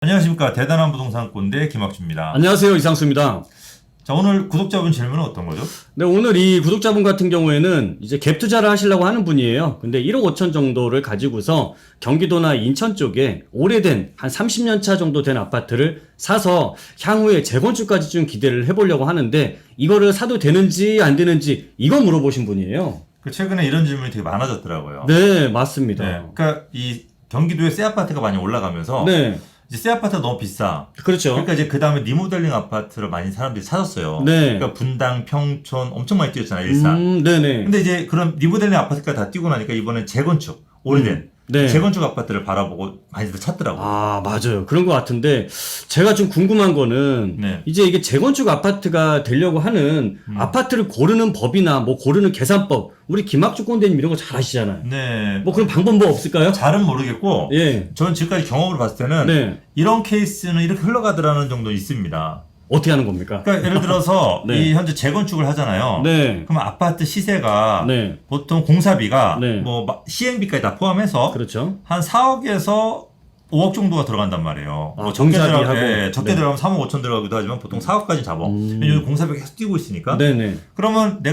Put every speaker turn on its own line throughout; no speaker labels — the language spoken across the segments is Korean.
안녕하십니까. 대단한 부동산 꼰대 김학주입니다.
안녕하세요. 이상수입니다.
자, 오늘 구독자분 질문은 어떤 거죠?
네, 오늘 이 구독자분 같은 경우에는 이제 갭 투자를 하시려고 하는 분이에요. 근데 1억 5천 정도를 가지고서 경기도나 인천 쪽에 오래된 한 30년 차 정도 된 아파트를 사서 향후에 재건축까지 좀 기대를 해보려고 하는데 이거를 사도 되는지 안 되는지 이거 물어보신 분이에요.
최근에 이런 질문이 되게 많아졌더라고요.
네, 맞습니다.
네, 그러니까 이 경기도에 새 아파트가 많이 올라가면서
네,
이제 새 아파트가 너무 비싸.
그렇죠.
그러니까 이제 그 다음에 리모델링 아파트를 많이 사람들이 찾았어요.
네.
그러니까 분당, 평촌 엄청 많이 뛰었잖아요, 일산.
네네.
근데 이제 그런 리모델링 아파트가 다 뛰고 나니까 이번엔 재건축, 오래된
네.
재건축 아파트를 바라보고 많이들 찾더라고요.
아, 맞아요. 그런 것 같은데, 제가 좀 궁금한 거는,
네.
이제 이게 재건축 아파트가 되려고 하는 아파트를 고르는 법이나 뭐 고르는 계산법, 우리 김학주 꼰대님 이런 거 잘 아시잖아요.
네.
뭐 그런 방법 뭐 없을까요?
잘은 모르겠고,
예.
저는 지금까지 경험으로 봤을 때는
네.
이런 케이스는 이렇게 흘러가더라는 정도 있습니다.
어떻게 하는 겁니까?
그러니까 예를 들어서
네.
이 현재 재건축을 하잖아요.
네.
그럼 아파트 시세가
네.
보통 공사비가
네.
뭐 시행비까지 다 포함해서
그렇죠.
한 4억에서 5억 정도가 들어간단 말이에요.
아,
뭐 적게
공사비하고.
적게
네.
들어가면 3억 5천 들어가기도 하지만 보통 4억까지 잡아. 왜냐면 공사비가 계속 뛰고 있으니까.
네네.
그러면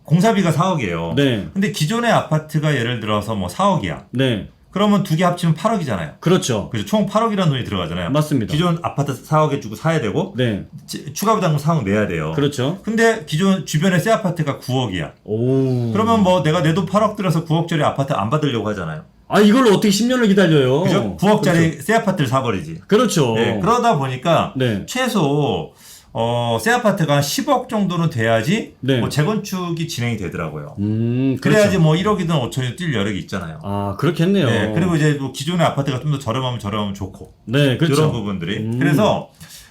공사비가 4억이에요.
네.
근데 기존의 아파트가 예를 들어서 뭐 4억이야.
네.
그러면 두 개 합치면 8억이잖아요.
그렇죠.
그죠? 총 8억이라는 돈이 들어가잖아요.
맞습니다.
기존 아파트 4억에 주고 사야 되고
네.
추가 부담금 4억 내야 돼요.
그렇죠.
근데 기존 주변에 새 아파트가 9억이야.
오.
그러면 뭐 내가 내 돈 8억 들여서 9억짜리 아파트 안 받으려고 하잖아요.
아, 이걸 어떻게 10년을 기다려요?
그죠? 9억짜리
그렇죠.
새 아파트를 사버리지.
그렇죠.
네, 그러다 보니까
네.
최소 새 아파트가 한 10억 정도는 돼야지
네.
뭐 재건축이 진행이 되더라고요.
그렇죠.
그래야지 뭐 1억이든 5천이든 뛸 여력이 있잖아요.
아, 그렇겠네요.
네, 그리고 이제 뭐 기존의 아파트가 좀 더 저렴하면 좋고.
네, 그렇죠.
이런 부분들이. 그래서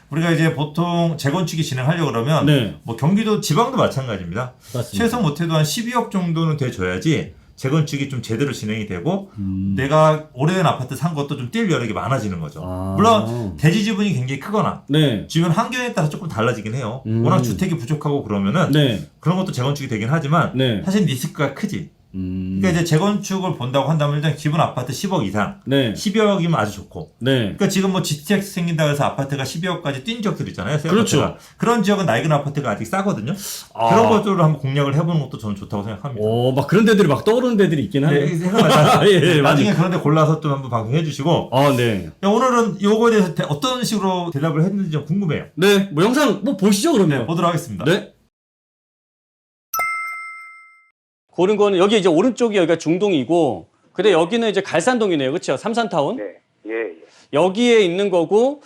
우리가 이제 보통 재건축이 진행하려고 그러면
네.
뭐 경기도 지방도 마찬가지입니다.
맞습니다.
최소 못해도 한 12억 정도는 돼줘야지 재건축이 좀 제대로 진행이 되고 내가 오래된 아파트 산 것도 좀 뛸 여력이 많아지는 거죠.
아.
물론 대지 지분이 굉장히 크거나
네.
주변 환경에 따라 조금 달라지긴 해요. 워낙 주택이 부족하고 그러면은
네.
그런 것도 재건축이 되긴 하지만
네.
사실 리스크가 크지. 그러니까 이제 재건축을 본다고 한다면 일단 기본 아파트 10억 이상,
네.
12억이면 아주 좋고.
네.
그러니까 지금 뭐 GTX 생긴다 해서 아파트가 12억까지 뛴 지역들 있잖아요. 새
그렇죠.
아파트가. 그런 지역은 낡은 아파트가 아직 싸거든요. 그런 것들로 한번 공략을 해보는 것도 저는 좋다고 생각합니다.
막 그런 데들이 막 떠오르는 데들이 있긴 하네요.
네, 생각나요.
예,
나중에 그런 데 골라서 또 한번 방송해 주시고.
네.
야, 오늘은 요거에 대해서 어떤 식으로 대답을 했는지 좀 궁금해요.
네. 뭐 영상 뭐 보시죠,
네,
그러면.
보도록 하겠습니다.
네. 고른 거는 여기 이제 오른쪽이 여기가 중동이고, 근데 여기는 이제 갈산동이네요. 그렇죠? 삼산타운.
네, 예.
여기에 있는 거고,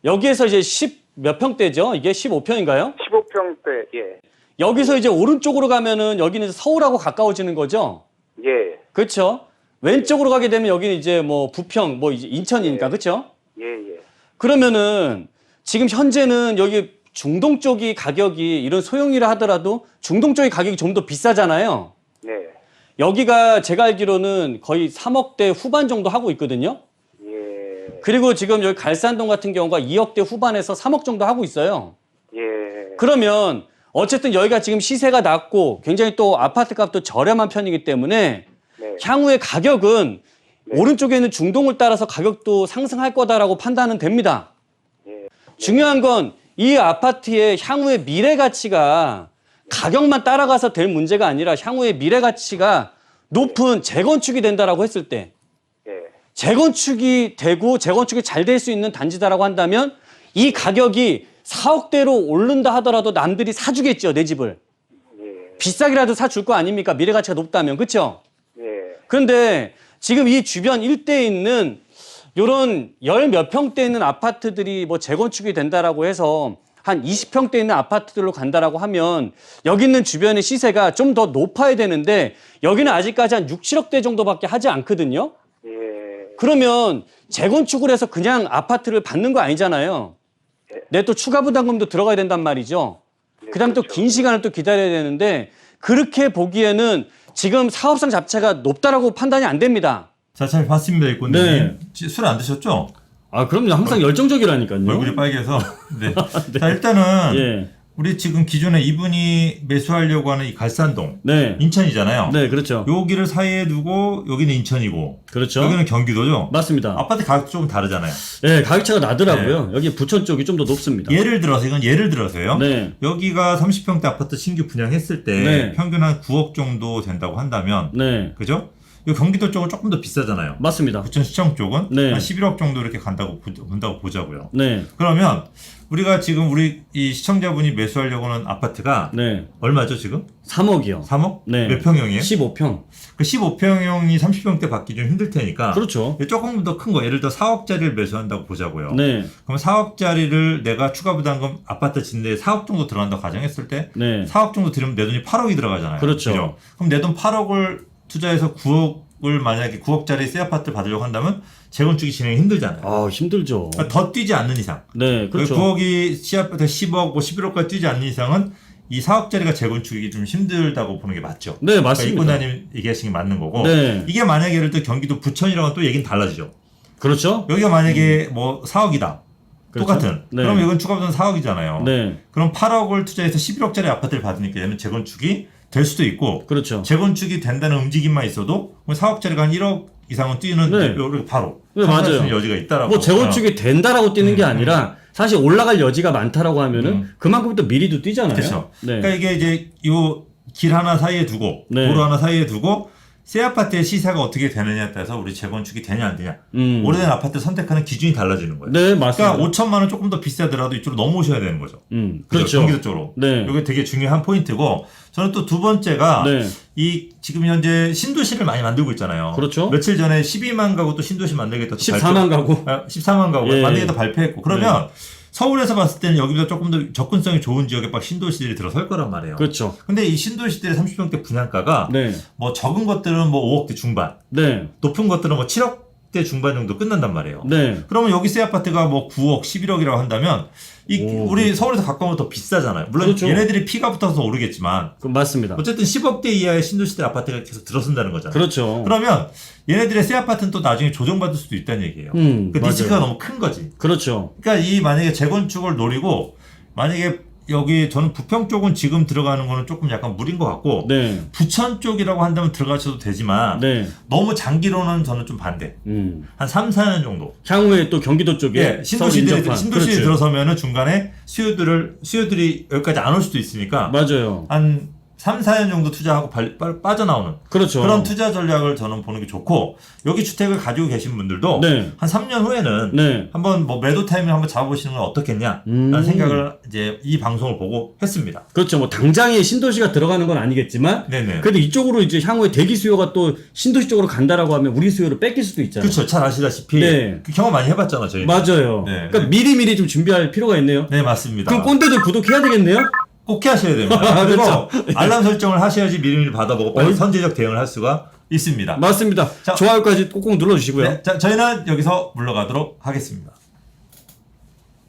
여기에서 이제 10 몇 평대죠? 이게 15평인가요?
15평대, 예.
여기서 이제 오른쪽으로 가면은 여기는 서울하고 가까워지는 거죠?
예,
그렇죠? 왼쪽으로 가게 되면 여기는 이제 뭐 부평, 뭐 이제 인천이니까, 그렇죠?
예, 예.
그러면은 지금 현재는 여기 중동 쪽이 가격이 이런 소형이라 하더라도 중동 쪽이 가격이 좀 더 비싸잖아요.
네,
여기가 제가 알기로는 거의 3억대 후반 정도 하고 있거든요.
예,
그리고 지금 여기 갈산동 같은 경우가 2억대 후반에서 3억 정도 하고 있어요.
예.
그러면 어쨌든 여기가 지금 시세가 낮고 굉장히 또 아파트 값도 저렴한 편이기 때문에
네.
향후의 가격은 오른쪽에 있는 중동을 따라서 가격도 상승할 거다라고 판단은 됩니다.
예.
중요한 건 이 아파트의 향후의 미래 가치가 가격만 따라가서 될 문제가 아니라 향후의 미래 가치가 높은 재건축이 된다라고 했을 때
예.
재건축이 되고 재건축이 잘 될 수 있는 단지다라고 한다면 이 가격이 4억대로 오른다 하더라도 남들이 사주겠죠, 내 집을.
예.
비싸게라도 사줄 거 아닙니까? 미래 가치가 높다면. 그렇죠?
예.
그런데 지금 이 주변 일대에 있는 요런 열 몇 평대 있는 아파트들이 뭐 재건축이 된다라고 해서 한 20평대 있는 아파트들로 간다라고 하면 여기 있는 주변의 시세가 좀 더 높아야 되는데 여기는 아직까지 한 6, 7억대 정도밖에 하지 않거든요.
예.
그러면 재건축을 해서 그냥 아파트를 받는 거 아니잖아요. 내 또 추가 부담금도 들어가야 된단 말이죠. 그다음 또 긴 시간을 또 기다려야 되는데 그렇게 보기에는 지금 사업성 자체가 높다라고 판단이 안 됩니다.
자, 잘 봤습니다, 이꾼님.
네.
술 안 드셨죠?
아, 그럼요. 항상 열정적이라니까요.
얼굴이 빨개서. 네. 자, 일단은
예.
우리 지금 기존에 이분이 매수하려고 하는 이 갈산동
네.
인천이잖아요.
네, 그렇죠.
여기를 사이에 두고 여기는 인천이고
그렇죠.
여기는 경기도죠.
맞습니다.
아파트 가격 조금 다르잖아요.
네, 가격차가 나더라고요. 여기 부천 쪽이 좀 더 높습니다.
예를 들어서 이건 예를 들어서요.
네.
여기가 30평대 아파트 신규 분양했을 때
네.
평균 한 9억 정도 된다고 한다면
네.
그죠? 이 경기도 쪽은 조금 더 비싸잖아요.
맞습니다.
부천 시청 쪽은
네.
한 11억 정도 이렇게 본다고 보자고요.
네.
그러면 우리가 지금 우리 이 시청자분이 매수하려고 하는 아파트가
네.
얼마죠 지금?
3억이요.
3억?
네.
몇 평형이에요?
15평.
그 15평형이 30평대 받기 좀 힘들 테니까
그렇죠.
조금 더 큰 거 예를 들어 4억짜리를 매수한다고 보자고요.
네.
그럼 4억짜리를 내가 추가 부담금 아파트 짓는데 4억 정도 들어간다고 가정했을 때
네.
4억 정도 들으면 내 돈이 8억이 들어가잖아요.
그렇죠.
그죠? 그럼 내 돈 8억을 투자해서 9억을 만약에 9억짜리 새 아파트를 받으려고 한다면 재건축이 진행이 힘들잖아요.
아, 힘들죠.
그러니까 더 뛰지 않는 이상.
네, 그렇죠.
9억이 시아파트 10억, 뭐 11억까지 뛰지 않는 이상은 이 4억짜리가 재건축이 좀 힘들다고 보는 게 맞죠.
네, 맞습니다.
그러니까 이권자님 얘기하시는 게 맞는 거고.
네.
이게 만약에 예를 들어 경기도 부천이랑은 또 얘기는 달라지죠.
그렇죠.
여기가 만약에 뭐 4억이다.
그렇죠.
똑같은.
네.
그럼 이건 추가 부담 4억이잖아요.
네.
그럼 8억을 투자해서 11억짜리 아파트를 받으니까 얘는 재건축이 될 수도 있고
그렇죠.
재건축이 된다는 움직임만 있어도 4억짜리가 한 1억 이상은 뛰는
네.
요렇게 바로
네,
상승할 수
맞아요.
있는 여지가 있다라고.
뭐 재건축이 된다라고 뛰는 게 아니라 사실 올라갈 여지가 많다라고 하면은 그만큼 또 미리도 뛰잖아요.
그렇죠.
네.
그러니까 이게 이제 요 길 하나 사이에 두고
네.
도로 하나 사이에 두고 새 아파트의 시세가 어떻게 되느냐에 따라서 우리 재건축이 되냐 안 되냐 오래된 아파트 선택하는 기준이 달라지는 거예요.
네, 맞습니다.
그러니까 5천만 원 조금 더 비싸더라도 이쪽으로 넘어오셔야 되는 거죠. 그죠?
그렇죠.
경기도 쪽으로.
네.
이게 되게 중요한 포인트고 저는 또 두 번째가
네.
이 지금 현재 신도시를 많이 만들고 있잖아요.
그렇죠.
며칠 전에 12만 가구 또 신도시 만들겠다.
14만 가구.
14만 가구
예.
만들겠다 발표했고 그러면 서울에서 봤을 때는 여기보다 조금 더 접근성이 좋은 지역에 막 신도시들이 들어설 거란 말이에요.
그렇죠.
근데 이 신도시들의 30평대 분양가가
네.
뭐 적은 것들은 뭐 5억대 중반,
네.
높은 것들은 뭐 7억대 중반 정도 끝난단 말이에요.
네.
그러면 여기 새 아파트가 뭐 9억, 11억이라고 한다면 우리 서울에서 가까우면 더 비싸잖아요. 물론
그렇죠.
얘네들이 피가 붙어서 오르겠지만
맞습니다.
어쨌든 10억대 이하의 신도시대 아파트가 계속 들어선다는 거잖아요.
그렇죠.
그러면 얘네들의 새 아파트는 또 나중에 조정받을 수도 있다는 얘기예요. 그
맞아요.
리스크가 너무 큰 거지.
그렇죠.
그러니까 이 만약에 재건축을 노리고 만약에 여기 저는 부평 쪽은 지금 들어가는 거는 조금 약간 무리인 것 같고
네.
부천 쪽이라고 한다면 들어가셔도 되지만
네.
너무 장기로는 저는 좀 반대. 한 3, 4년 정도.
향후에 또 경기도 쪽에
예, 신도시들이
그렇죠.
들어서면은 중간에 수요들이 여기까지 안 올 수도 있으니까
맞아요.
한 3, 4년 정도 투자하고 빠져나오는
그렇죠.
그런 투자 전략을 저는 보는 게 좋고 여기 주택을 가지고 계신 분들도
네.
한 3년 후에는
네.
한번 뭐 매도 타이밍을 한번 잡아보시는 건 어떻겠냐라는 생각을 이제 이 방송을 보고 했습니다.
그렇죠. 뭐 당장에 신도시가 들어가는 건 아니겠지만
네네.
그래도 이쪽으로 이제 향후에 대기 수요가 또 신도시 쪽으로 간다라고 하면 우리 수요를 뺏길 수도 있잖아요.
그렇죠. 잘 아시다시피
네.
그 경험 많이 해봤잖아 저희.
맞아요.
네.
그러니까 미리미리 좀 준비할 필요가 있네요.
네 맞습니다.
그럼 꼰대들 구독해야 되겠네요?
꼭 하셔야 됩니다. 그리고
그렇죠.
알람 설정을 하셔야지 미리미리 받아보고 빨리 선제적 대응을 할 수가 있습니다.
맞습니다.
자,
좋아요까지 꼭꼭 눌러주시고요.
네, 자, 저희는 여기서 물러가도록 하겠습니다.